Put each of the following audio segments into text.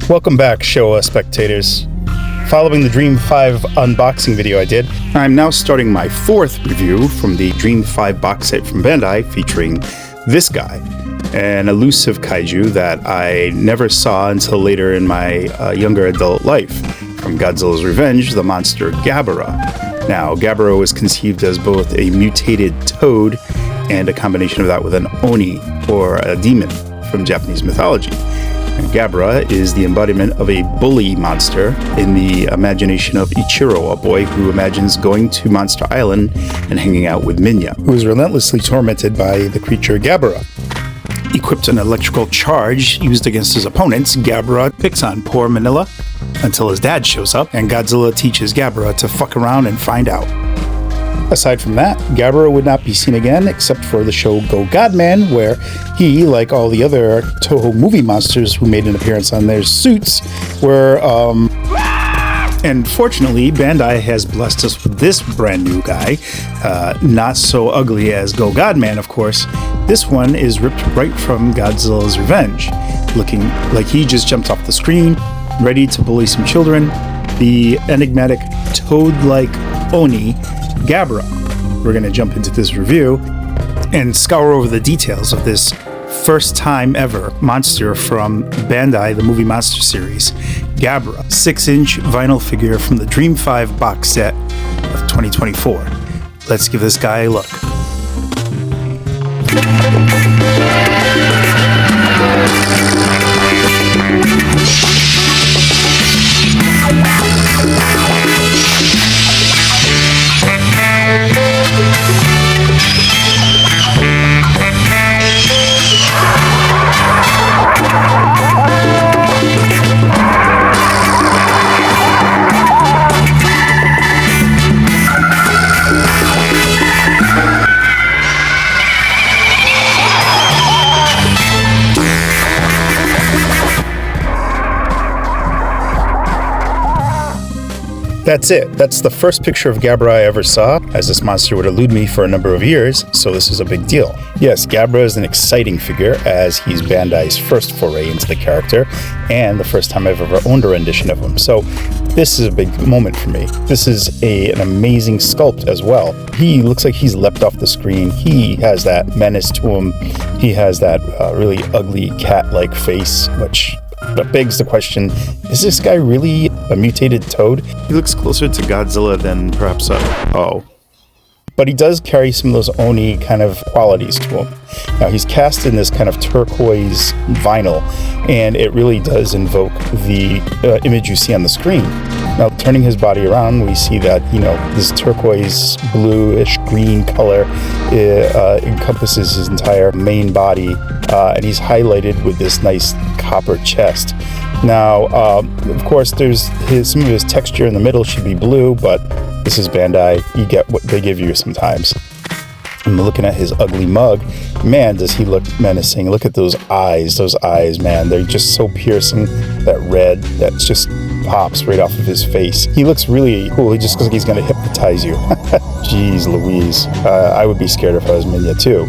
Welcome back, Showa spectators. Following the Dream 5 unboxing video I did, I'm now starting my fourth review from the Dream 5 box set from Bandai, featuring this guy, an elusive kaiju that I never saw until later in my younger adult life. From Godzilla's Revenge, the monster Gabara. Now, Gabara was conceived as both a mutated toad and a combination of that with an oni, or a demon, from Japanese mythology. And Gabara is the embodiment of a bully monster in the imagination of Ichiro, a boy who imagines going to Monster Island and hanging out with Minya, who is relentlessly tormented by the creature Gabara. Equipped an electrical charge used against his opponents, Gabara picks on poor Manila until his dad shows up, and Godzilla teaches Gabara to fuck around and find out. Aside from that, Gabara would not be seen again except for the show Go Godman, where he, like all the other Toho movie monsters who made an appearance on their suits, were, And fortunately, Bandai has blessed us with this brand new guy, not so ugly as Go Godman, of course. This one is ripped right from Godzilla's Revenge, looking like he just jumped off the screen, ready to bully some children. The enigmatic toad-like Oni, Gabara. We're going to jump into this review and scour over the details of this first time ever monster from Bandai, the movie monster series, Gabara, 6-inch vinyl figure from the Dream 5 box set of 2024. Let's give this guy a look. That's it. That's the first picture of Gabara I ever saw, as this monster would elude me for a number of years, so this is a big deal. Yes, Gabara is an exciting figure, as he's Bandai's first foray into the character, and the first time I've ever owned a rendition of him, so this is a big moment for me. This is an amazing sculpt as well. He looks like he's leapt off the screen. He has that menace to him. He has that really ugly cat-like face, which begs the question, is this guy really a mutated toad? He looks closer to Godzilla than perhaps but he does carry some of those Oni kind of qualities to him. Now, he's cast in this kind of turquoise vinyl, and it really does invoke the image you see on the screen. Now, turning his body around, we see that, this turquoise, bluish, green color encompasses his entire main body, and he's highlighted with this nice copper chest. Now, of course, some of his texture in the middle should be blue, but this is Bandai. You get what they give you sometimes. I'm looking at his ugly mug. Man, does he look menacing. Look at those eyes. Those eyes, man. They're just so piercing. That red that just pops right off of his face. He looks really cool. He just looks like he's going to hypnotize you. Jeez Louise. I would be scared if I was Minya too.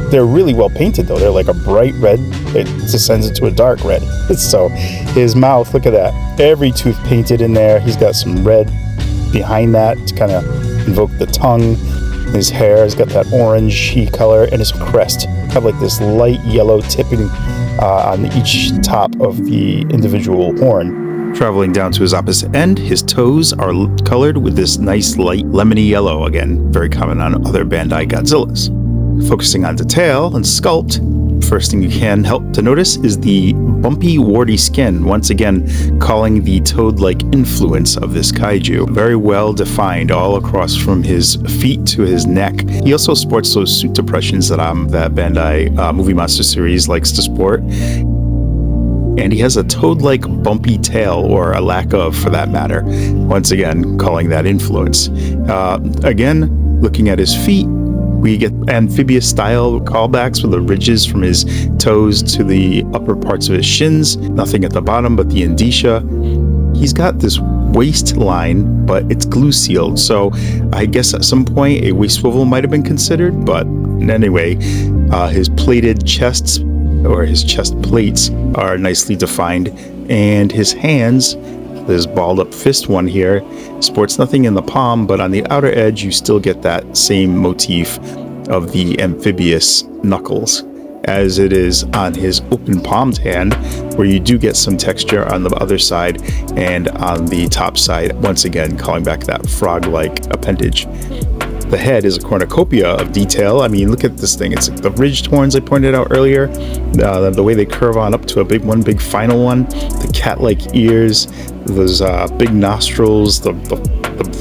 They're really well painted though. They're like a bright red. It descends into a dark red. So his mouth, look at that. Every tooth painted in there. He's got some red behind that to kind of invoke the tongue. His hair has got that orangey color, and his crest have like this light yellow tipping on each top of the individual horn. Traveling down to his opposite end, his toes are colored with this nice light lemony yellow, again, very common on other Bandai Godzillas. Focusing on detail and sculpt, first thing you can help to notice is the bumpy, warty skin, once again calling the toad-like influence of this kaiju. Very well defined all across from his feet to his neck. He also sports those suit depressions that Bandai Movie Monster series likes to sport. And he has a toad-like bumpy tail, or a lack of for that matter, once again calling that influence. Again, looking at his feet, we get amphibious style callbacks with the ridges from his toes to the upper parts of his shins, nothing at the bottom but the indicia. He's got this waistline, but it's glue sealed, so I guess at some point a waist swivel might have been considered, but anyway, his plated chest or his chest plates are nicely defined, and his hands, this balled up fist one here, sports nothing in the palm, but on the outer edge you still get that same motif of the amphibious knuckles as it is on his open palmed hand, where you do get some texture on the other side and on the top side, once again calling back that frog-like appendage. The head is a cornucopia of detail. I mean, look at this thing. It's like the ridged horns I pointed out earlier, the way they curve on up to one big final one, the cat-like ears, those big nostrils, the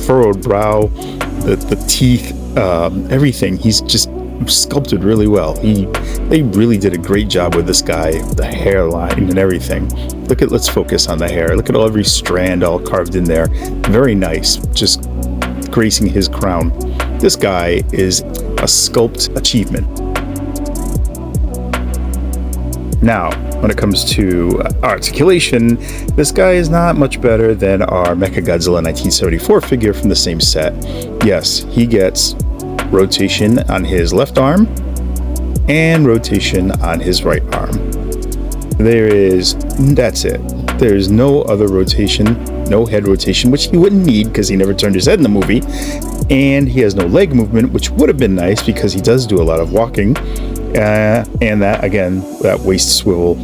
furrowed brow, the teeth, everything. He's just sculpted really well. They really did a great job with this guy, the hairline and everything. Let's focus on the hair. Look at every strand all carved in there. Very nice, just gracing his crown. This guy is a sculpt achievement. Now, when it comes to articulation, this guy is not much better than our Mechagodzilla 1974 figure from the same set. Yes, he gets rotation on his left arm and rotation on his right arm. That's it. There's no other rotation, no head rotation, which he wouldn't need because he never turned his head in the movie. And he has no leg movement, which would have been nice because he does do a lot of walking. And that, again, that waist swivel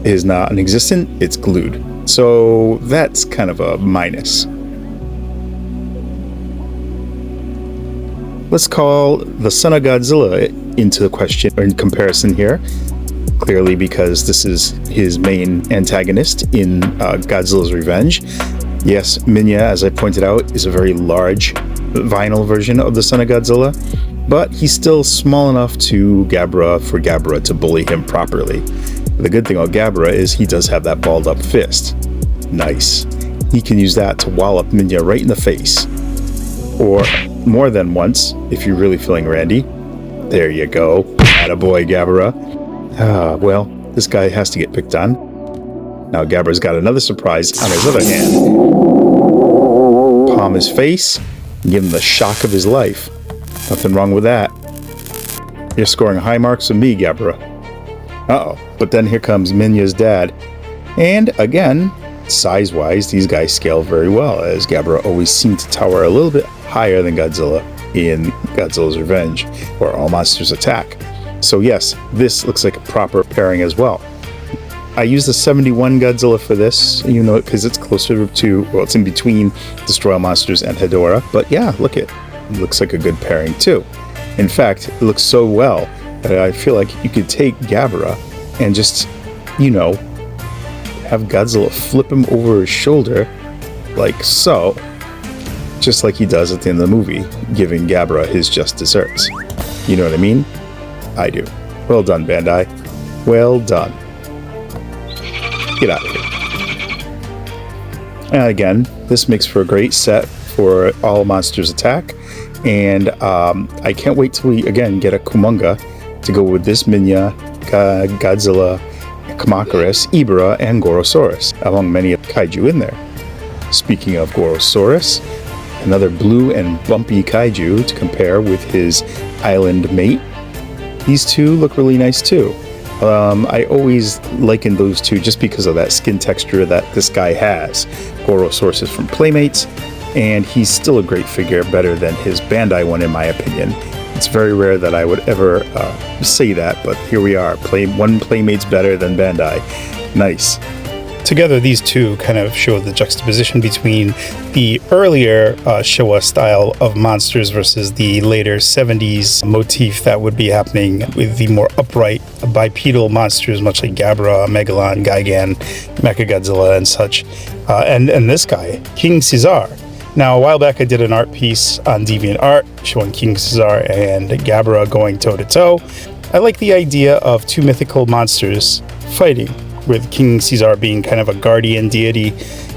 is not non-existent, it's glued. So that's kind of a minus. Let's call the Son of Godzilla into question or in comparison here. Clearly because this is his main antagonist in Godzilla's Revenge. Yes, Minya, as I pointed out, is a very large vinyl version of the Son of Godzilla, but he's still small enough for Gabara to bully him properly. The good thing about Gabara is he does have that balled up fist. Nice. He can use that to wallop Minya right in the face. Or more than once, if you're really feeling randy. There you go. Attaboy, Gabara. Well, this guy has to get picked on. Now Gabara's got another surprise on his other hand. Palm his face, and give him the shock of his life. Nothing wrong with that. You're scoring high marks with me, Gabara. Uh-oh, but then here comes Minya's dad. And again, size-wise, these guys scale very well, as Gabara always seemed to tower a little bit higher than Godzilla in Godzilla's Revenge, or All Monsters Attack. So yes, this looks like a proper pairing as well. I used the 71 Godzilla for this, because it's closer to, it's in between Destroy All Monsters and Hedorah. But yeah, it looks like a good pairing too. In fact, it looks so well that I feel like you could take Gabara and just, have Godzilla flip him over his shoulder, like so, just like he does at the end of the movie, giving Gabara his just desserts. You know what I mean? I do. Well done, Bandai. Well done. Get out of here. And again, this makes for a great set for All Monsters Attack. And I can't wait till we, again, get a Kumonga to go with this Minya, Godzilla, Kamacuras, Ibara, and Gorosaurus, among many kaiju in there. Speaking of Gorosaurus, another blue and bumpy kaiju to compare with his island mate. These two look really nice too. I always liken those two just because of that skin texture that this guy has. Gorosaurus is from Playmates, and he's still a great figure, better than his Bandai one in my opinion. It's very rare that I would ever say that, but here we are. One Playmate's better than Bandai. Nice. Together, these two kind of show the juxtaposition between the earlier Showa style of monsters versus the later 70s motif that would be happening with the more upright bipedal monsters, much like Gabara, Megalon, Gigan, Mechagodzilla, and such. And this guy, King Caesar. Now, a while back, I did an art piece on DeviantArt showing King Caesar and Gabara going toe-to-toe. I like the idea of two mythical monsters fighting, with King Caesar being kind of a guardian deity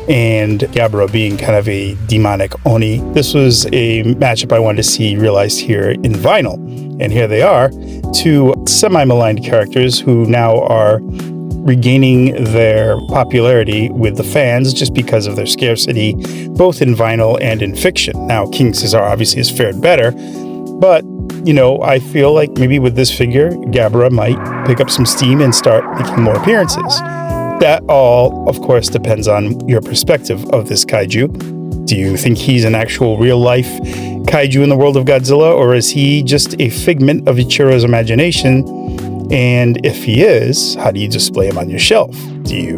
and Gabara being kind of a demonic Oni. This was a matchup I wanted to see realized here in vinyl. And here they are, two semi-maligned characters who now are regaining their popularity with the fans just because of their scarcity, both in vinyl and in fiction. Now, King Caesar obviously has fared better, but you know, I feel like maybe with this figure, Gabara might pick up some steam and start making more appearances. That all, of course, depends on your perspective of this kaiju. Do you think he's an actual real-life kaiju in the world of Godzilla, or is he just a figment of Ichiro's imagination? And if he is, how do you display him on your shelf? Do you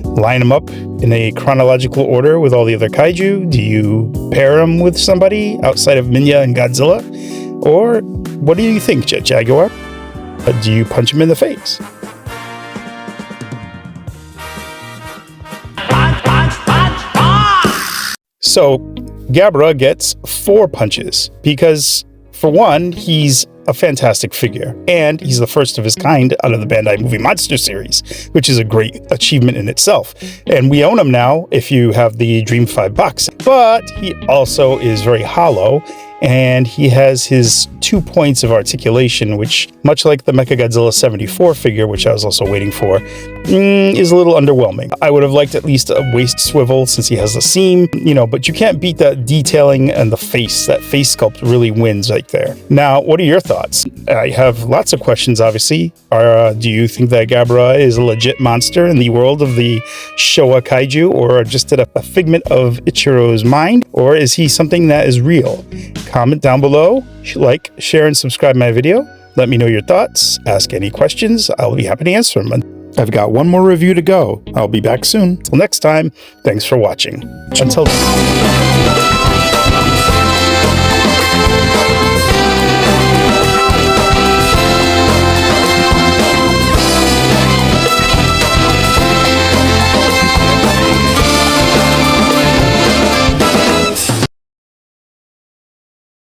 line him up in a chronological order with all the other kaiju? Do you pair him with somebody outside of Minya and Godzilla? Or what do you think, Jet Jaguar? Do you punch him in the face? So Gabara gets 4 punches because, for one, he's a fantastic figure, and he's the first of his kind out of the Bandai Movie Monster series, which is a great achievement in itself. And we own him now if you have the Dream 5 box. But he also is very hollow, and he has his 2 points of articulation, which, much like the Mechagodzilla 74 figure, which I was also waiting for, is a little underwhelming. I would have liked at least a waist swivel since he has a seam, you know, but you can't beat that detailing and the face. That face sculpt really wins right there. Now, what are your thoughts? I have lots of questions, obviously. Do you think that Gabara is a legit monster in the world of the Showa kaiju, or just a figment of Ichiro's mind, or is he something that is real? Comment down below, like, share, and subscribe my video. Let me know your thoughts. Ask any questions. I'll be happy to answer them. I've got one more review to go. I'll be back soon. Till next time, thanks for watching. Until then.